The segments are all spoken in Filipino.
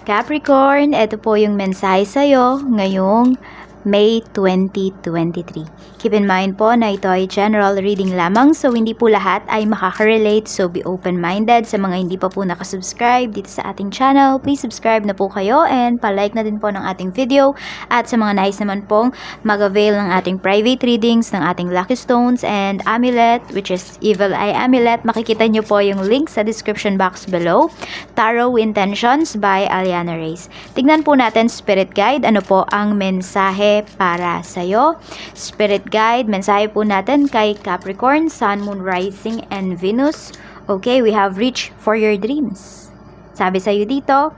Capricorn, ito po yung mensahe sa'yo ngayong May 2023. Keep in mind po na ito ay general reading lamang, so hindi po lahat ay makaka-relate, so be open-minded. Sa mga hindi pa po nakasubscribe dito sa ating channel, please subscribe na po kayo and palike na din po ng ating video. At sa mga nais naman pong mag-avail ng ating private readings, ng ating lucky stones and amulet, which is Evil Eye Amulet, makikita nyo po yung link sa description box below. Tarot Intentions by Aliana Reyes. Tignan po natin, Spirit Guide, ano po ang mensahe para sa'yo. Spirit Guide, mensahe po natin kay Capricorn, Sun, Moon, Rising, and Venus. Okay, we have reached for your dreams. Sabi sa'yo dito,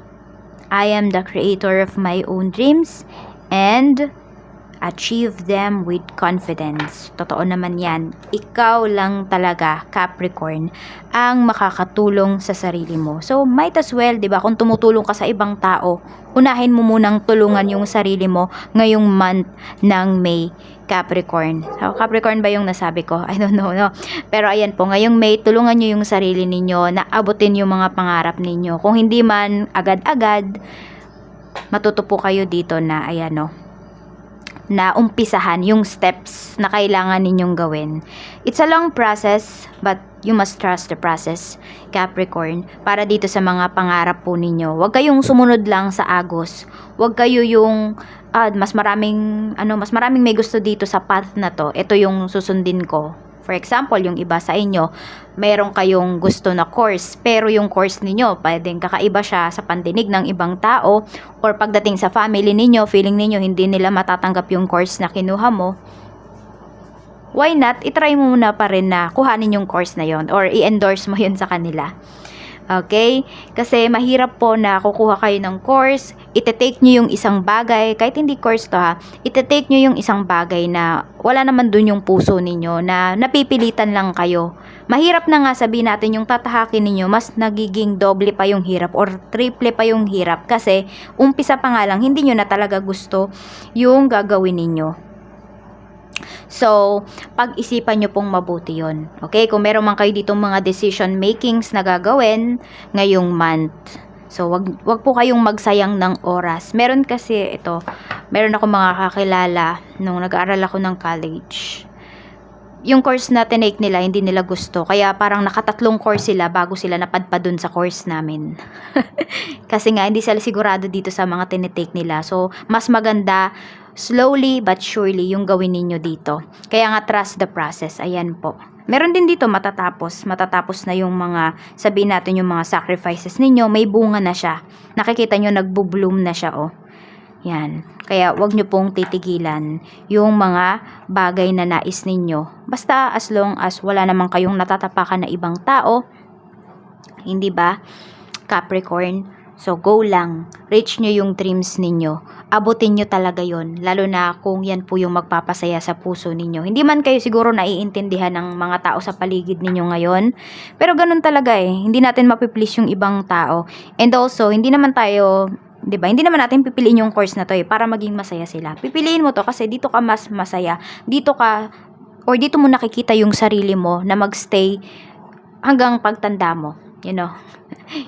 I am the creator of my own dreams and achieve them with confidence. Totoo naman yan. Ikaw lang talaga, Capricorn, ang makakatulong sa sarili mo. So, might as well, di ba, kung tumutulong ka sa ibang tao, unahin mo munang tulungan yung sarili mo ngayong month ng May, Capricorn. So, Capricorn ba yung nasabi ko? I don't know, no? Pero ayan po, ngayong May, tulungan nyo yung sarili ninyo na abutin yung mga pangarap ninyo. Kung hindi man agad-agad, matuto po kayo dito na, ayan, no, na umpisahan yung steps na kailangan ninyong gawin. It's a long process, but you must trust the process, Capricorn, para dito sa mga pangarap po ninyo. Huwag kayong sumunod lang sa agos. Huwag kayo yung mas maraming may gusto dito sa path na to. Ito yung susundin ko. For example, yung iba sa inyo, mayroon kayong gusto na course, pero yung course ninyo, pwedeng kakaiba siya sa pandinig ng ibang tao, or pagdating sa family ninyo, feeling ninyo hindi nila matatanggap yung course na kinuha mo. Why not? I-try mo muna pa rin na kuhanin yung course na yon or i-endorse mo yun sa kanila. Okay? Kasi mahirap po na kukuha kayo ng course, ite-take nyo yung isang bagay, kahit hindi course to ha, ite-take nyo yung isang bagay na wala naman dun yung puso ninyo, na napipilitan lang kayo. Mahirap na nga sabihin natin yung tatahakin ninyo, mas nagiging doble pa yung hirap or triple pa yung hirap kasi umpisa pa nga lang, hindi nyo na talaga gusto yung gagawin ninyo. So, pag-isipan nyo pong mabuti yon. Okay? Kung meron man kayo ditong mga decision makings na gagawin ngayong month. So, wag po kayong magsayang ng oras. Meron ako mga kakilala nung nag-aaral ako ng college. Yung course na tinake nila, hindi nila gusto. Kaya parang nakatatlong course sila bago sila napadpad dun sa course namin. Kasi nga, hindi sila sigurado dito sa mga tinitake nila. So, mas maganda slowly but surely yung gawin ninyo dito. Kaya nga, trust the process. Ayan po. Meron din dito matatapos na yung mga, sabihin natin yung mga sacrifices ninyo, may bunga na siya. Nakikita nyo, nagbo-bloom na siya, oh. Yan. Kaya wag nyo pong titigilan yung mga bagay na nais ninyo. Basta as long as wala naman kayong natatapakan na ibang tao, hindi ba, Capricorn? So go lang. Reach nyo yung dreams ninyo. Abutin nyo talaga yon. Lalo na kung yan po yung magpapasaya sa puso ninyo. Hindi man kayo siguro naiintindihan ng mga tao sa paligid ninyo ngayon. Pero ganun talaga eh. Hindi natin mapiplease yung ibang tao. And also, hindi naman tayo, diba? Hindi naman natin pipiliin yung course na to eh, para maging masaya sila. Pipiliin mo to kasi dito ka mas masaya. Dito mo nakikita yung sarili mo na magstay hanggang pagtanda mo. You know?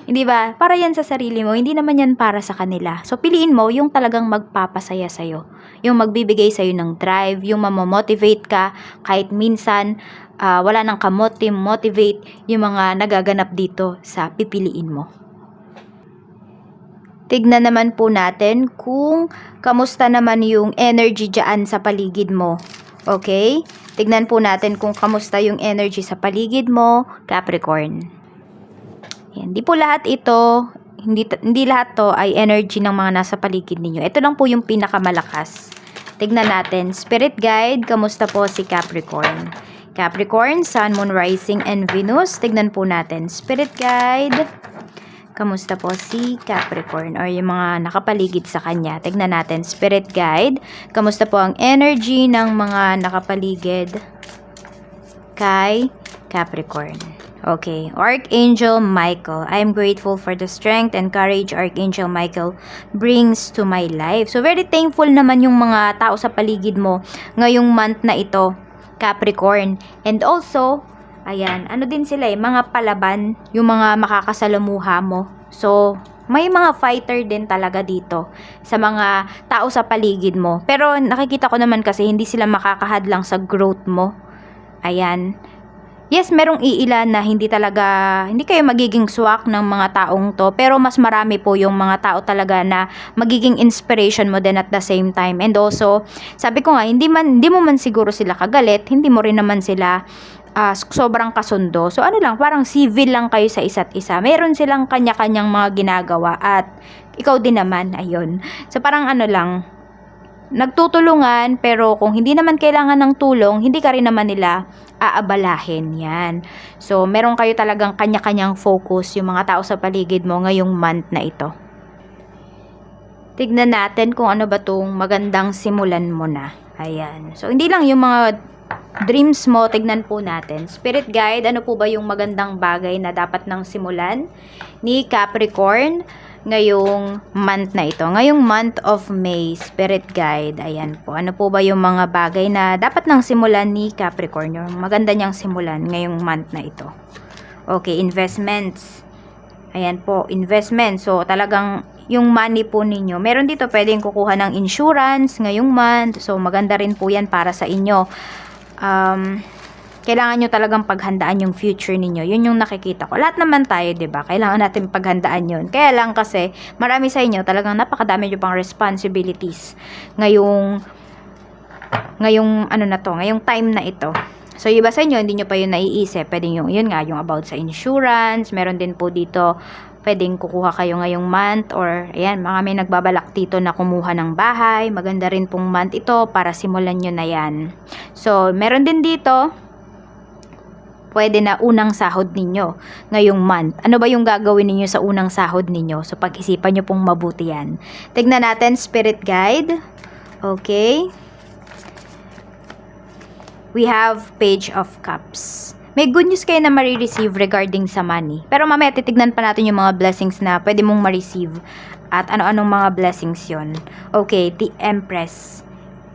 Hindi ba? Para yan sa sarili mo, hindi naman yan para sa kanila. So, piliin mo yung talagang magpapasaya sa'yo. Yung magbibigay sa'yo ng drive, yung mamomotivate ka kahit minsan wala nang motivate yung mga nagaganap dito sa pipiliin mo. Tignan naman po natin kung kamusta naman yung energy dyan sa paligid mo. Okay? Tignan po natin kung kamusta yung energy sa paligid mo, Capricorn. Yan. Di po lahat ito, hindi lahat to ay energy ng mga nasa paligid ninyo. Ito lang po yung pinakamalakas. Tignan natin. Spirit Guide, kamusta po si Capricorn? Capricorn, Sun, Moon, Rising, and Venus. Tignan po natin. Spirit Guide, kamusta po si Capricorn or yung mga nakapaligid sa kanya. Tignan natin. Spirit Guide, kamusta po ang energy ng mga nakapaligid kay Capricorn? Okay. Archangel Michael, I'm grateful for the strength and courage Archangel Michael brings to my life. So, very thankful naman yung mga tao sa paligid mo ngayong month na ito, Capricorn. And also, ayan, ano din sila eh, mga palaban, yung mga makakasalamuha mo. So, may mga fighter din talaga dito sa mga tao sa paligid mo. Pero nakikita ko naman kasi hindi sila makakahadlang sa growth mo. Ayan. Yes, merong iilan na hindi kayo magiging swak ng mga taong to, pero mas marami po yung mga tao talaga na magiging inspiration mo din at the same time. And also, sabi ko nga, hindi mo man siguro sila kagalit, hindi mo rin naman sila sobrang kasundo. So ano lang, parang civil lang kayo sa isa't isa. Meron silang kanya-kanyang mga ginagawa at ikaw din naman, ayun. So parang ano lang, nagtutulungan, pero kung hindi naman kailangan ng tulong, hindi ka rin naman nila aabalahin. Yan. So, meron kayo talagang kanya-kanyang focus yung mga tao sa paligid mo ngayong month na ito. Tignan natin kung ano ba itong magandang simulan mo na. Ayan. So, hindi lang yung mga dreams mo, tignan po natin. Spirit guide, ano po ba yung magandang bagay na dapat nang simulan ni Capricorn ngayong month na ito? Ngayong month of May, Spirit guide, ayan po. Ano po ba yung mga bagay na dapat nang simulan ni Capricorn? Yung maganda niyang simulan ngayong month na ito. Okay, investments. Ayan po, investment. So, talagang yung money po ninyo. Meron dito pwedeng kukuha ng insurance ngayong month. So, maganda rin po yan para sa inyo. Kailangan nyo talagang paghandaan yung future ninyo. Yun yung nakikita ko. Lahat naman tayo, 'di ba? Kailangan natin paghandaan yun. Kaya lang kasi, marami sa inyo talagang napakadami nyo pang responsibilities ngayong ngayong time na ito. So, iba sa inyo, hindi nyo pa yun naiisip. Pwedeng yun nga, yung about sa insurance. Meron din po dito, pwedeng kukuha kayo ngayong month, or ayan, mga may nagbabalak dito na kumuha ng bahay. Maganda rin pong month ito para simulan nyo na yan. So, meron din dito, pwede na unang sahod ninyo ngayong month. Ano ba yung gagawin ninyo sa unang sahod ninyo? So, pag-isipan nyo pong mabuti yan. Tignan natin, Spirit Guide. Okay. We have Page of Cups. May good news kayo na marireceive regarding sa money. Pero mamaya titignan pa natin yung mga blessings na pwede mong ma-receive. At ano-anong mga blessings yon. Okay, the Empress.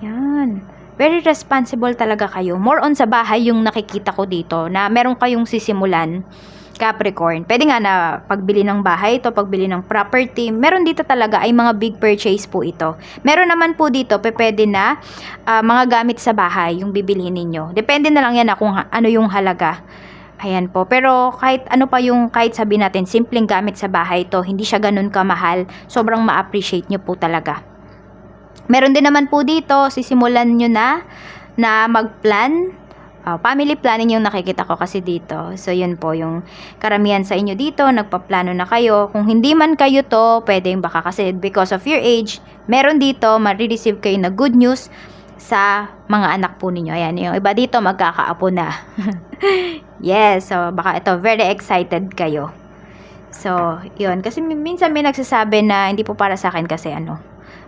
Yan. Very responsible talaga kayo. More on sa bahay yung nakikita ko dito na meron kayong sisimulan, Capricorn. Pwede nga na pagbili ng bahay ito, pagbili ng property. Meron dito talaga ay mga big purchase po ito. Meron naman po dito, pwede na mga gamit sa bahay yung bibilihin ninyo. Depende na lang yan na kung ano yung halaga. Ayan po. Pero kahit ano pa yung, kahit sabihin natin, simpleng gamit sa bahay ito, hindi siya ganun kamahal. Sobrang ma-appreciate nyo po talaga. Meron din naman po dito, sisimulan nyo na mag-plan. Family planning yung nakikita ko kasi dito. So, yun po yung karamihan sa inyo dito. Nagpaplano na kayo. Kung hindi man kayo to, pwedeng baka kasi because of your age, meron dito, marireceive kayo na good news sa mga anak po ninyo. Ayan, yung iba dito magkakaapo na. Yes, so baka ito, very excited kayo. So, yun. Kasi minsan may nagsasabi na hindi po para sa akin kasi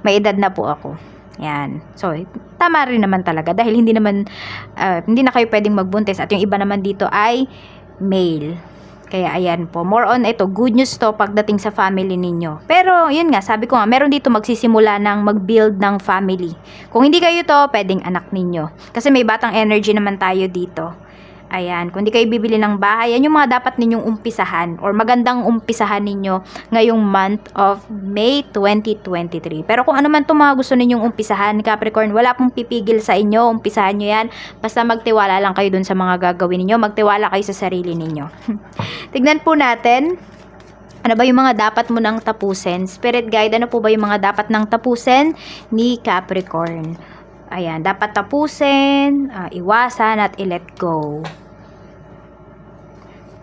may edad na po ako. Yan. So, tama rin naman talaga dahil hindi na kayo pwedeng magbuntis at yung iba naman dito ay male. Kaya ayan po. More on ito, good news to pagdating sa family ninyo. Pero, yun nga, sabi ko nga, meron dito magsisimula ng mag-build ng family. Kung hindi kayo to, pwedeng anak ninyo. Kasi may batang energy naman tayo dito. Ayan, kung di kayo bibili ng bahay, yan yung mga dapat ninyong umpisahan or magandang umpisahan ninyo ngayong month of May 2023. Pero kung ano man itong mga gusto ninyong umpisahan, Capricorn, wala pong pipigil sa inyo, umpisahan nyo yan. Basta magtiwala lang kayo dun sa mga gagawin ninyo, magtiwala kayo sa sarili ninyo. Tignan po natin, ano ba yung mga dapat mo nang tapusin? Spirit Guide, ano po ba yung mga dapat nang tapusin ni Capricorn? Ayan, dapat tapusin, iwasan at i-let go.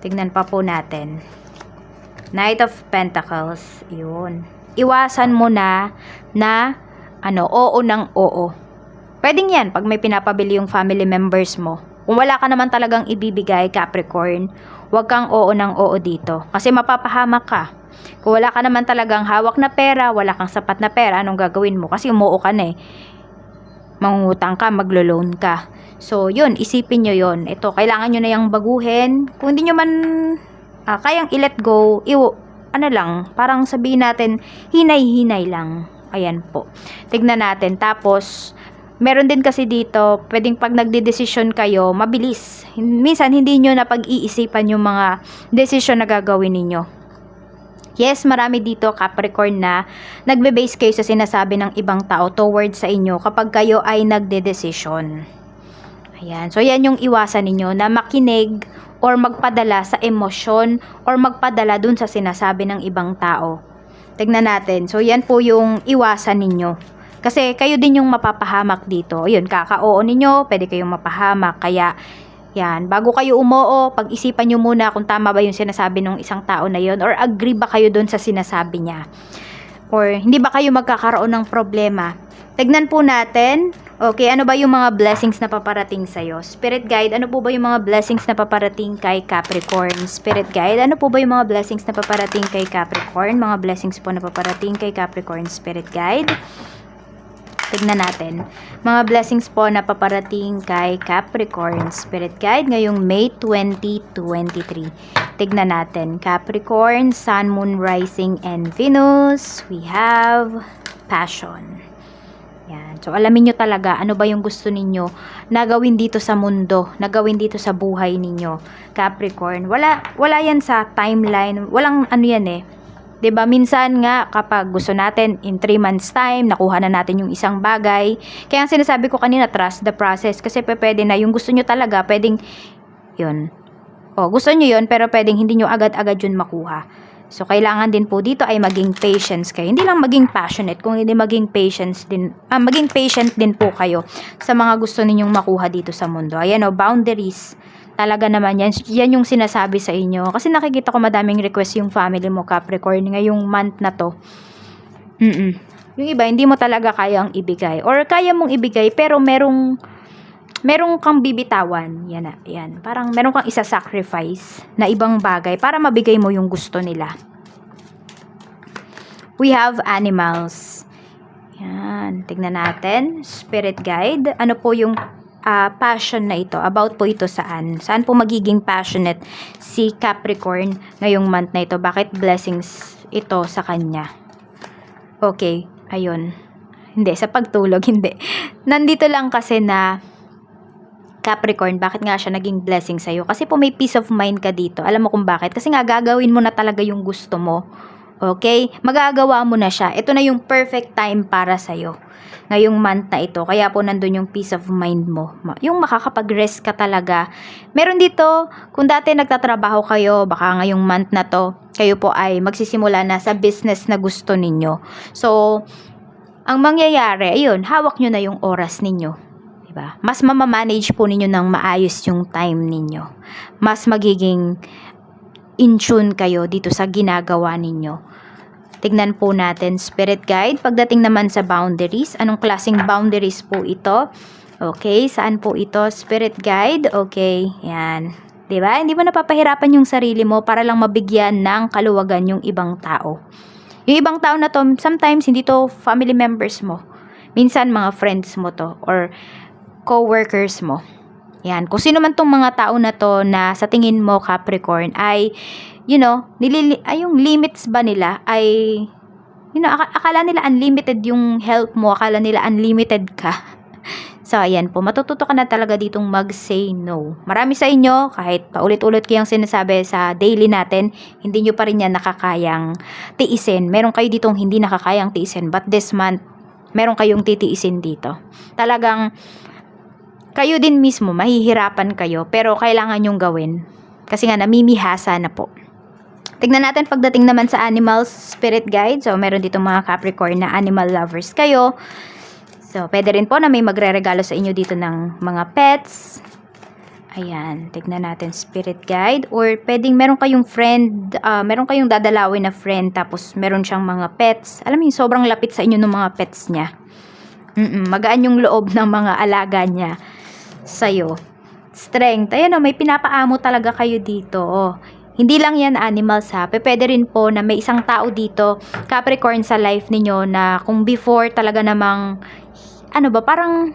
Tignan pa po natin. Knight of Pentacles, yun. Iwasan mo na oo ng oo. Pwedeng yan, pag may pinapabili yung family members mo. Kung wala ka naman talagang ibibigay, Capricorn, huwag kang oo ng oo dito. Kasi mapapahamak ka. Kung wala ka naman talagang hawak na pera, wala kang sapat na pera, anong gagawin mo? Kasi umuo ka na eh. Mangungutang ka, maglo-loan ka. So, yun, isipin nyo yun. Ito, kailangan nyo na yung baguhin. Kung hindi nyo man kayang i-let go, parang sabihin natin, hinay-hinay lang. Ayan po. Tignan natin. Tapos, meron din kasi dito, pwedeng pag nagde-desisyon kayo, mabilis. Minsan, hindi nyo na pag-iisipan yung mga desisyon na gagawin ninyo. Yes, marami dito Capricorn na nagbe-base kayo sa sinasabi ng ibang tao towards sa inyo kapag kayo ay nagde-desisyon. Ayan. So, yan yung iwasan ninyo na makinig or magpadala sa emosyon or magpadala dun sa sinasabi ng ibang tao. Tignan natin. So, yan po yung iwasan ninyo. Kasi kayo din yung mapapahamak dito. Ayun, kaka-oo ninyo, pwede kayong mapahamak. Kaya, yan, bago kayo umoo, pag-isipan nyo muna kung tama ba yung sinasabi ng isang tao na yun or agree ba kayo dun sa sinasabi niya. Or hindi ba kayo magkakaroon ng problema. Tignan po natin, okay, ano ba yung mga blessings na paparating sa'yo? Spirit guide, ano po ba yung mga blessings na paparating kay Capricorn? Spirit guide, ano po ba yung mga blessings na paparating kay Capricorn? Mga blessings po na paparating kay Capricorn, Spirit guide. Tignan natin. Mga blessings po na paparating kay Capricorn Spirit Guide ngayong May 2023. Tignan natin. Capricorn, Sun, Moon, Rising, and Venus. We have passion. Yan. So, alamin nyo talaga ano ba yung gusto ninyo na gawin dito sa mundo, na gawin dito sa buhay ninyo. Capricorn. Wala yan sa timeline. Walang ano yan eh. 'Di ba? Minsan nga kapag gusto natin in 3 months time nakuha na natin yung isang bagay. Kaya ang sinasabi ko kanina, trust the process kasi pwede na yung gusto nyo talaga, pwedeng yun. Gusto nyo yun pero pwedeng hindi nyo agad-agad yun makuha. So kailangan din po dito ay maging patience kayo. Hindi lang maging passionate, kung hindi maging maging patient din po kayo sa mga gusto ninyong makuha dito sa mundo. Ayan boundaries. Talaga naman yan yung sinasabi sa inyo. Kasi nakikita ko madaming request yung family mo, Capricorn, ngayong month na to. Yung iba, hindi mo talaga kayang ibigay. Or kaya mong ibigay, pero merong kang bibitawan. Yan. Parang meron kang isa-sacrifice na ibang bagay para mabigay mo yung gusto nila. We have animals. Yan. Tignan natin. Spirit guide. Ano po yung passion na ito? About po ito saan? Saan po magiging passionate si Capricorn ngayong month na ito? Bakit blessings ito sa kanya? Okay, ayun. Hindi, sa pagtulog, hindi. Nandito lang kasi na Capricorn, bakit nga siya naging blessing sa'yo? Kasi po may peace of mind ka dito. Alam mo kung bakit? Kasi nga gagawin mo na talaga yung gusto mo. Okay? Magagawa mo na siya. Ito na yung perfect time para sa'yo ngayong month na ito. Kaya po nandun yung peace of mind mo. Yung makakapag-rest ka talaga. Meron dito, kung dati nagtatrabaho kayo, baka ngayong month na to, kayo po ay magsisimula na sa business na gusto ninyo. So, ang mangyayari, ayun, hawak nyo na yung oras ninyo. Diba? Mas mamamanage po ninyo ng maayos yung time ninyo. Mas magiging in tune kayo dito sa ginagawa ninyo. Tignan po natin, Spirit Guide. Pagdating naman sa boundaries, anong klaseng boundaries po ito? Okay, saan po ito? Spirit Guide, okay, yan. Diba? Hindi mo napapahirapan yung sarili mo para lang mabigyan ng kaluwagan yung ibang tao. Yung ibang tao na to, sometimes hindi to family members mo. Minsan mga friends mo to or co-workers mo. Yan. Kung sino man tong mga tao na to na sa tingin mo, Capricorn, ay yung limits ba nila ay, akala nila unlimited yung help mo, akala nila unlimited ka. So, ayan po, matututo ka na talaga ditong mag-say no. Marami sa inyo, kahit paulit-ulit kayang sinasabi sa daily natin, hindi nyo pa rin yan nakakayang tiisin. Meron kayo ditong hindi nakakayang tiisin, but this month, meron kayong titiisin dito. Talagang, kayo din mismo, mahihirapan kayo, pero kailangan nyong gawin. Kasi nga, namimihasa na po. Tignan natin pagdating naman sa animals, Spirit Guide. So, meron dito mga Capricorn na animal lovers kayo. So, pwede rin po na may magre-regalo sa inyo dito ng mga pets. Ayan, tignan natin Spirit Guide. Or pwedeng meron kayong friend, meron kayong dadalawin na friend, tapos meron siyang mga pets. Alam mo yung sobrang lapit sa inyo ng mga pets niya. Magaan yung loob ng mga alaga niya sa'yo. Strength. Ayan may pinapaamo talaga kayo dito. Hindi lang yan animals ha. Pwede rin po na may isang tao dito, Capricorn, sa life ninyo na kung before talaga namang, parang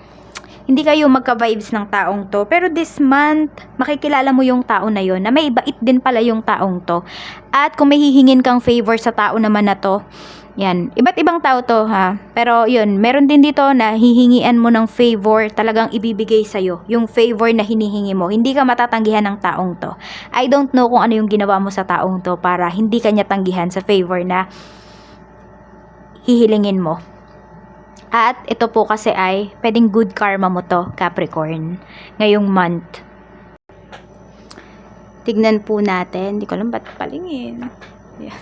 hindi kayo magka-vibes ng taong to. Pero this month, makikilala mo yung tao na yon na may bait din pala yung taong to. At kung may hihingin kang favor sa tao naman na to, Yan, iba't ibang tao to ha. Pero yun, meron din dito na hihingian mo ng favor, talagang ibibigay sa'yo. Yung favor na hinihingi mo, hindi ka matatanggihan ng taong to. I don't know kung ano yung ginawa mo sa taong to para hindi ka niya tanggihan sa favor na hihilingin mo. At ito po kasi ay pwedeng good karma mo to, Capricorn, ngayong month. Tignan po natin, hindi ko alam ba't palingin. Yeah.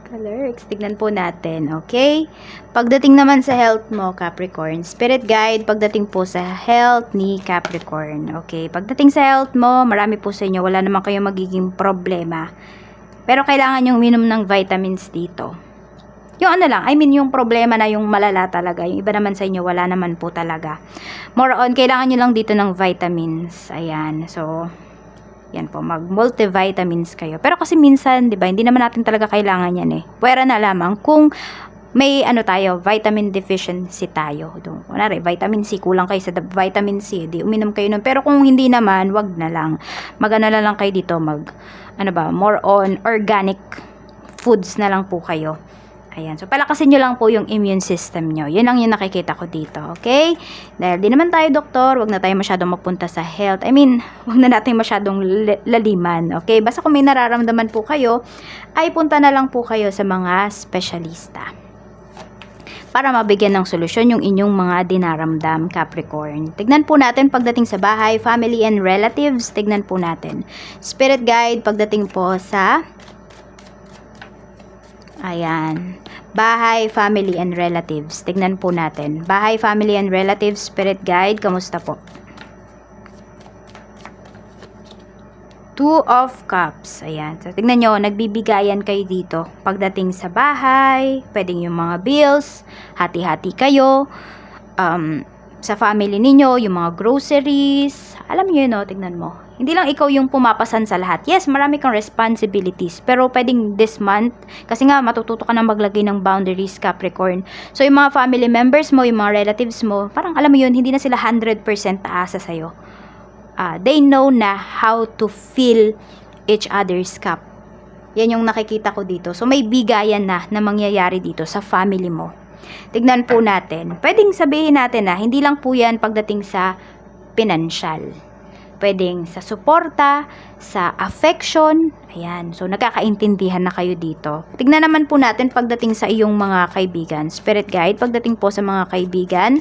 Colors. Tignan po natin, okay? Pagdating naman sa health mo, Capricorn, spirit guide, pagdating po sa health ni Capricorn, okay? Pagdating sa health mo, marami po sa inyo, wala naman kayong magiging problema. Pero kailangan yung minum ng vitamins dito. Yung ano lang, I mean yung problema na yung malala talaga. Yung iba naman sa inyo, wala naman po talaga. More on, kailangan nyo lang dito ng vitamins. Ayan, so yan po, mag-multivitamins kayo. Pero kasi minsan, 'di ba, hindi naman natin talaga kailangan 'yan eh. Pwera na lamang kung may ano tayo, vitamin deficiency tayo. Kunwari, vitamin C, kulang kayo sa vitamin C, di uminom kayo nun. Pero kung hindi naman, wag na lang. Magano na lang kayo dito, more on organic foods na lang po kayo. Ayan, so palakasin nyo lang po yung immune system nyo. Yun lang yung nakikita ko dito, okay? Dahil di naman tayo doktor, wag na tayo masyadong mapunta sa health. I mean, wag na natin masyadong laliman, okay? Basta kung may nararamdaman po kayo, ay punta na lang po kayo sa mga specialista para mabigyan ng solusyon yung inyong mga dinaramdam, Capricorn. Tignan po natin pagdating sa bahay, family and relatives. Tignan po natin. Spirit guide pagdating po sa ayan, bahay, family, and relatives. Tignan po natin. Bahay, family, and relatives, spirit guide, kamusta po? Two of Cups. Ayan. So, tignan nyo, nagbibigayan kayo dito. Pagdating sa bahay, pwedeng yung mga bills, hati-hati kayo. Sa family ninyo, yung mga groceries. Alam nyo yun, no? Tignan mo. Hindi lang ikaw yung pumapasan sa lahat. Yes, marami kang responsibilities. Pero pwedeng this month, kasi nga matututo ka na maglagay ng boundaries, Capricorn. So, yung mga family members mo, yung mga relatives mo, parang alam mo yun, hindi na sila 100% aasa sa'yo. They know na how to fill each other's cup. Yan yung nakikita ko dito. So, may bigayan na mangyayari dito sa family mo. Tignan po natin. Pwedeng sabihin natin na hindi lang po yan pagdating sa financial. Pwedeng sa suporta, sa affection. Ayan. So, nagkakaintindihan na kayo dito. Tignan naman po natin pagdating sa iyong mga kaibigan. Spirit guide, pagdating po sa mga kaibigan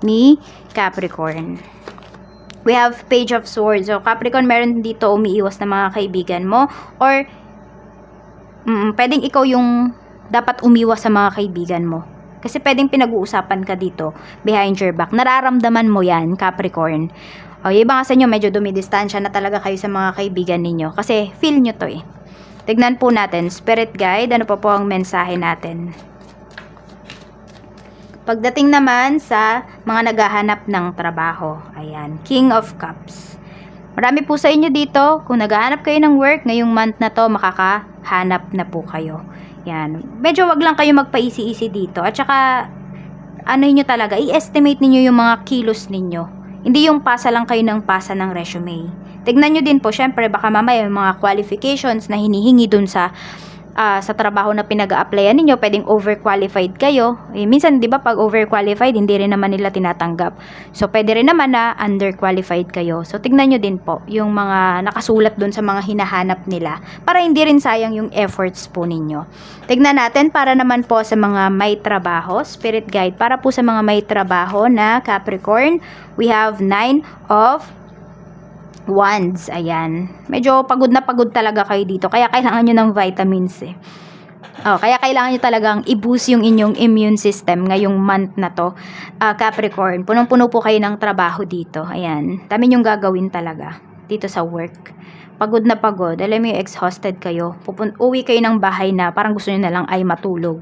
ni Capricorn. We have Page of Swords. So, Capricorn, meron dito umiiwas na mga kaibigan mo. Or, pwedeng ikaw yung dapat umiwas sa mga kaibigan mo. Kasi pwedeng pinag-uusapan ka dito behind your back. Nararamdaman mo yan, Capricorn. O, yung iba nga sa inyo, medyo dumidistansya na talaga kayo sa mga kaibigan ninyo. Kasi feel nyo to eh. Tignan po natin. Spirit guide, ano pa po ang mensahe natin? Pagdating naman sa mga naghahanap ng trabaho. Ayan, King of Cups. Marami po sa inyo dito, kung naghahanap kayo ng work, ngayong month na to, makakahanap na po kayo. Yan. Medyo wag lang kayo magpaisi-isi dito. At saka, ano nyo talaga, i-estimate ninyo yung mga kilos ninyo. Hindi yung pasa lang kayo ng pasa ng resume. Tignan nyo din po, syempre, baka mamaya yung mga qualifications na hinihingi dun sa trabaho na pinag-a-applyan ninyo, pwedeng overqualified kayo. Minsan, di ba, pag overqualified, hindi rin naman nila tinatanggap. So, pwede rin naman na underqualified kayo. So, tignan nyo din po yung mga nakasulat dun sa mga hinahanap nila para hindi rin sayang yung efforts po ninyo. Tignan natin para naman po sa mga may trabaho, spirit guide, para po sa mga may trabaho na Capricorn, we have 9 of Wands, ayan. Medyo pagod na pagod talaga kayo dito. Kaya kailangan nyo ng vitamins eh. Kaya kailangan nyo talagang i-boost yung inyong immune system ngayong month na to. Capricorn, punong-puno po kayo ng trabaho dito. Ayan. Dami nyong gagawin talaga dito sa work. Pagod na pagod. Alam mo yung exhausted kayo. Uwi kayo ng bahay na parang gusto nyo na lang ay matulog.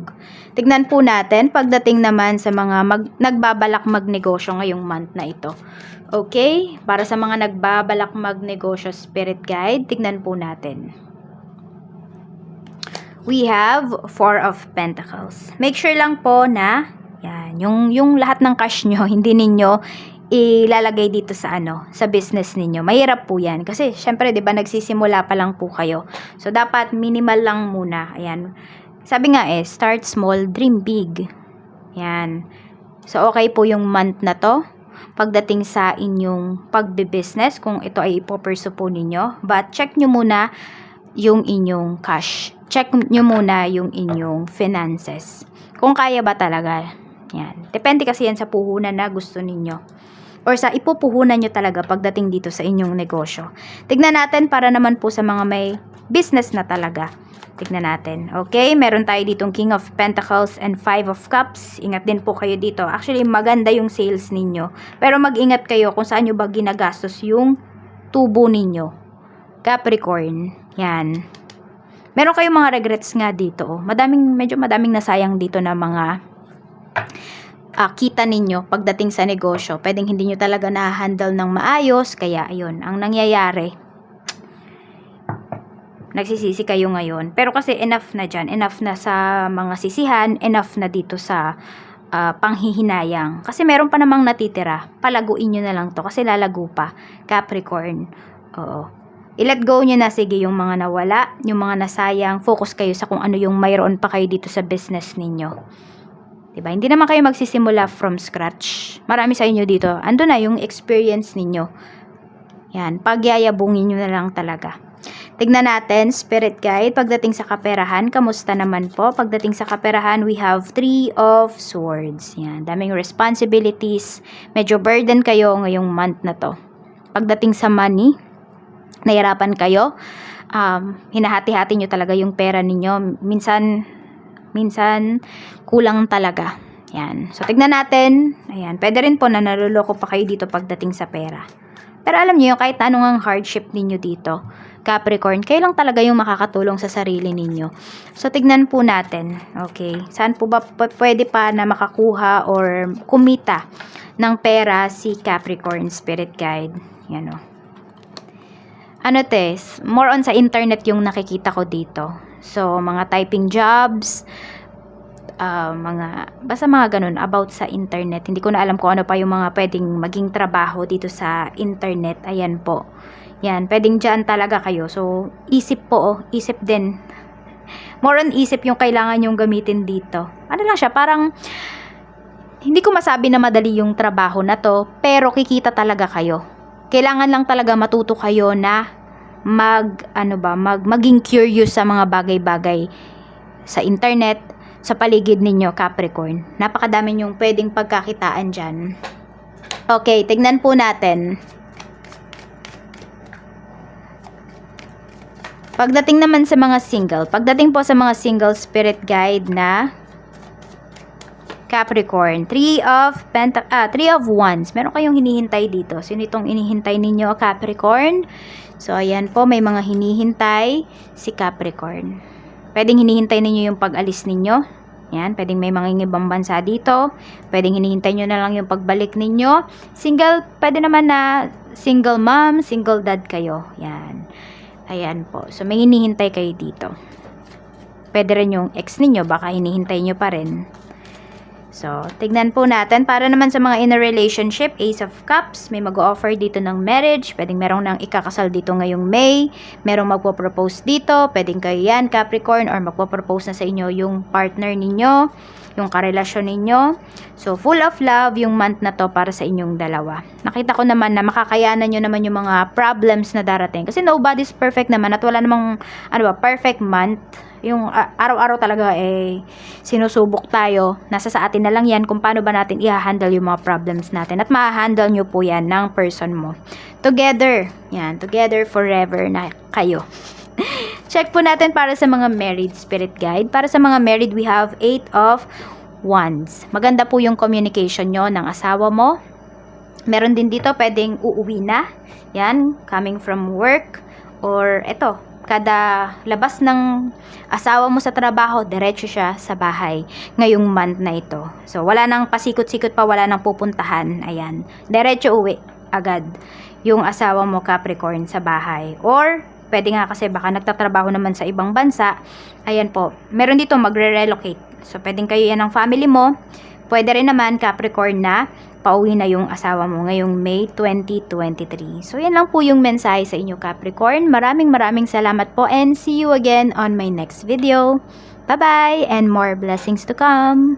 Tignan po natin pagdating naman sa mga nagbabalak magnegosyo ngayong month na ito. Okay? Para sa mga nagbabalak magnegosyo, spirit guide, tignan po natin. We have 4 of Pentacles. Make sure lang po na yan, yung lahat ng cash nyo, hindi ninyo ilalagay dito sa sa business ninyo. Mahirap po yan. Kasi, syempre, di ba, nagsisimula pa lang po kayo. So, dapat minimal lang muna. Ayan. Sabi nga start small, dream big. Yan. So, okay po yung month na to pagdating sa inyong pagbe-business kung ito ay ipopursue po ninyo. But, check nyo muna yung inyong cash. Check nyo muna yung inyong finances. Kung kaya ba talaga. Yan. Depende kasi yan sa puhunan na gusto ninyo. Or sa ipupuhunan nyo talaga pagdating dito sa inyong negosyo. Tignan natin para naman po sa mga may business na talaga. Tignan natin. Okay, meron tayo ditong King of Pentacles and Five of Cups. Ingat din po kayo dito. Actually, maganda yung sales ninyo. Pero mag-ingat kayo kung saan nyo ba ginagastos yung tubo ninyo. Capricorn. Yan. Meron kayong mga regrets nga dito. Medyo madaming nasayang dito na mga kita ninyo pagdating sa negosyo. Pwedeng hindi nyo talaga na-handle ng maayos. Kaya, ayun, ang nangyayari, nagsisisi kayo ngayon. Pero kasi enough na dyan. Enough na sa mga sisihan. Enough na dito sa panghihinayang. Kasi meron pa namang natitira. Palaguin nyo na lang to. Kasi lalago pa. Capricorn. Oo. I-let go nyo na. Sige, yung mga nawala. Yung mga nasayang. Focus kayo sa kung ano yung mayroon pa kayo dito sa business ninyo. Diba? Hindi naman kayo magsisimula from scratch. Marami sa inyo dito. Ando na yung experience ninyo. Yan. Pagyayabungin nyo na lang talaga. Tignan natin, Spirit Guide, pagdating sa kaperahan, kamusta naman po? Pagdating sa kaperahan, we have Three of Swords. Yan, daming responsibilities. Medyo burden kayo ngayong month na to. Pagdating sa money, nahirapan kayo. Hinahati-hati nyo talaga yung pera ninyo. Minsan kulang talaga. Yan. So, tignan natin. Ayan, pwede rin po na naluloko pa kayo dito pagdating sa pera. Pero alam niyo, kahit anong ang hardship ninyo dito, Capricorn, kayo lang talaga yung makakatulong sa sarili ninyo. So, tignan po natin. Okay. Saan po ba pwede pa na makakuha or kumita ng pera si Capricorn Spirit Guide? Yan o. Ano tes? More on sa internet yung nakikita ko dito. So, mga typing jobs, basta mga ganun about sa internet. Hindi ko na alam kung ano pa yung mga pwedeng maging trabaho dito sa internet. Ayan po. Yan, pwedeng dyan talaga kayo. So, isip po, isip din. More on isip yung kailangan yung gamitin dito. Ano lang siya, parang hindi ko masabi na madali yung trabaho na to, pero kikita talaga kayo. Kailangan lang talaga matuto kayo na maging curious sa mga bagay-bagay sa internet, sa paligid ninyo, Capricorn. Napakadami yung pwedeng pagkakitaan dyan. Okay, tignan po natin. Pagdating naman sa mga single, pagdating po sa mga single Spirit Guide na Capricorn, Three of Wands. Meron kayong hinihintay dito. Sino itong inihintay ninyo, Capricorn? So, ayan po, may mga hinihintay si Capricorn. Pwedeng hinihintay ninyo yung pag-alis ninyo. Yan, pwedeng may mga ibang bansa dito. Pwedeng hinihintay nyo na lang yung pagbalik ninyo. Single, pwede naman na single mom, single dad kayo. Yan. Ayan po. So, may hinihintay kayo dito. Pwede rin yung ex ninyo. Baka hinihintay nyo pa rin. So, tignan po natin. Para naman sa mga in a relationship, Ace of Cups. May mag-offer dito ng marriage. Pwedeng merong nang ikakasal dito ngayong May. Merong magpo-propose dito. Pwedeng kayo yan, Capricorn. Or magpo-propose na sa inyo yung partner ninyo. Yung karelasyon ninyo. So, full of love yung month na to para sa inyong dalawa. Nakita ko naman na makakayanan nyo naman yung mga problems na darating. Kasi nobody's perfect naman at wala namang perfect month. Yung araw-araw talaga sinusubok tayo. Nasa sa atin na lang yan kung paano ba natin i-handle yung mga problems natin. At ma-handle nyo po yan ng person mo. Together. Yan. Together forever na kayo. Check po natin para sa mga married Spirit Guide. Para sa mga married, we have Eight of Wands. Maganda po yung communication nyo ng asawa mo. Meron din dito, pwedeng uuwi na. Yan, coming from work. Or eto, kada labas ng asawa mo sa trabaho, diretso siya sa bahay ngayong month na ito. So, wala nang pasikot-sikot pa, wala nang pupuntahan. Ayan, diretso uwi agad yung asawa mo, Capricorn, sa bahay. Or, pwede nga kasi baka nagtatrabaho naman sa ibang bansa. Ayan po, meron dito magre-relocate. So, pwedeng kayo yan ng family mo. Pwede rin naman, Capricorn, na pauwi na yung asawa mo ngayong May 2023. So, yan lang po yung mensahe sa inyo, Capricorn. Maraming salamat po and see you again on my next video. Bye-bye and more blessings to come!